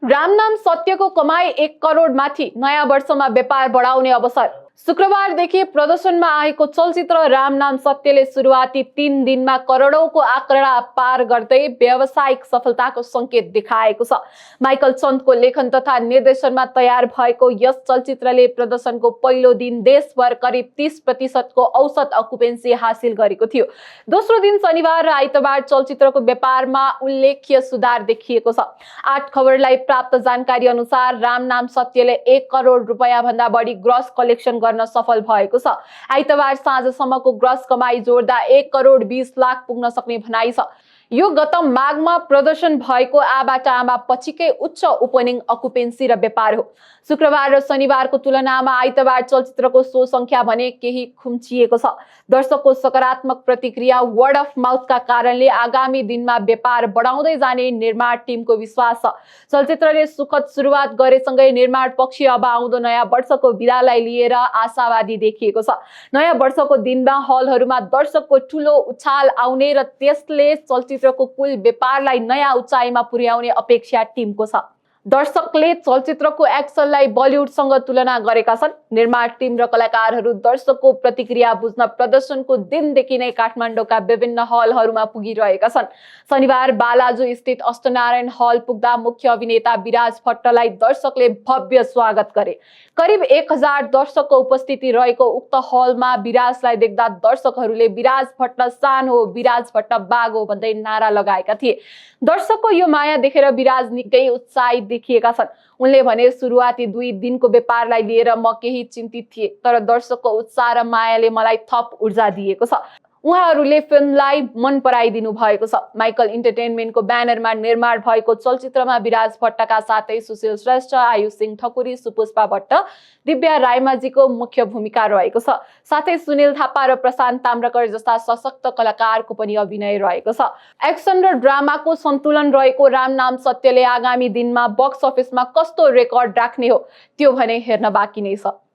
रामनाम सत्यको कमाई 1 करोड माथि नयाँ वर्षमा व्यापार बढाउने अवसर। शुक्रबारदेखि प्रदर्शनमा आएको चलचित्र रामनाम सत्यले सुरुवाती 3 दिनमा करोडौंको आँकडा पार गर्दै व्यावसायिक सफलताको संकेत देखाएको छ। माइकल चन्दको लेखन तथा निर्देशनमा तयार भएको यस चलचित्रले प्रदर्शनको पहिलो दिन देशभर करिब 30% को औसत अकुपेन्सी हासिल गरेको थियो। दोस्रो दिन शनिबार र आइतबार चलचित्रको व्यापारमा उल्लेख्य सुधार देखिएको छ। आठ खबरलाई प्राप्त जानकारी अनुसार रामनाम सत्यले 1 करोड रुपैयाँ भन्दा बढी ग्रस कलेक्सन गर्न सफल भएको छ। आइतबार साँझसम्मको ग्रस कमाई जोड्दा 1 करोड 20 लाख पुग्न सक्ने भनाइ छ। यो गत माघमा प्रदर्शन भएको आबाट आमा पछिकै उच्च ओपनिङ अकुपेन्सी र व्यापार हो। शुक्रबार र शनिबारको तुलनामा आइतबार चलचित्रको शो संख्या भने केही खुम्चिएको छ। दर्शकको सकारात्मक प्रतिक्रिया वर्ड अफ माउथका कारणले आगामी दिनमा व्यापार बढाउँदै जाने निर्माण टिमको विश्वास छ। चलचित्रले सुखद सुरुवात गरेसँगै निर्माण पक्ष अब आउँदो नयाँ वर्षको बिदालाई लिएर आशावादी देखिएको छ। नयाँ वर्षको दिनमा हलहरूमा दर्शकको ठूलो उछाल आउने र त्यसले चलचित्रको कुल व्यापारलाई नयाँ उचाइमा पुर्याउने अपेक्षा टिमको छ। दर्शकले चलचित्रको एक्सनलाई बलिउडसँग तुलना गरेका छन्। निर्माण टिम र कलाकारहरू दर्शकको प्रतिक्रिया बुझ्न प्रदर्शनको दिनदेखि नै काठमाडौँका विभिन्न हलहरूमा पुगिरहेका छन्। शनिबार बालाजु स्थित अष्टनारायण हल पुग्दा मुख्य अभिनेता विराज भट्टलाई दर्शकले भव्य स्वागत गरे। करिब 1000 दर्शकको उपस्थिति रहेको उक्त हलमा विराजलाई देख्दा दर्शकहरूले विराज भट्ट सान हो, विराज भट्ट बाग हो भन्दै नारा लगाएका थिए। दर्शकको यो माया देखेर विराज निकै उत्साहित देखिएका छन्। उनले भने सुरुवाती 2 दिनको व्यापारलाई लिएर म केही चिन्तित थिए, तर दर्शकको उत्साह र मायाले मलाई थप ऊर्जा दिएको छ। उहाँहरूले फिल्मलाई मन पराइदिनु भएको छ। माइकल इन्टरटेनमेन्टको ब्यानरमा निर्माण भएको चलचित्रमा विराज भट्टका साथै सुशील श्रेष्ठ, आयुष सिंह ठकुरी, सुपुष्पा भट्ट, दिव्या रायमाझीको मुख्य भूमिका रहेको छ। साथै सुनिल थापा र प्रशान्त ताम्रकर जस्ता सशक्त कलाकारको पनि अभिनय रहेको छ। एक्सन र ड्रामाको सन्तुलन रहेको रामनाम सत्यले आगामी दिनमा बक्स अफिसमा कस्तो रेकर्ड राख्ने हो त्यो भने हेर्न बाँकी नै छ।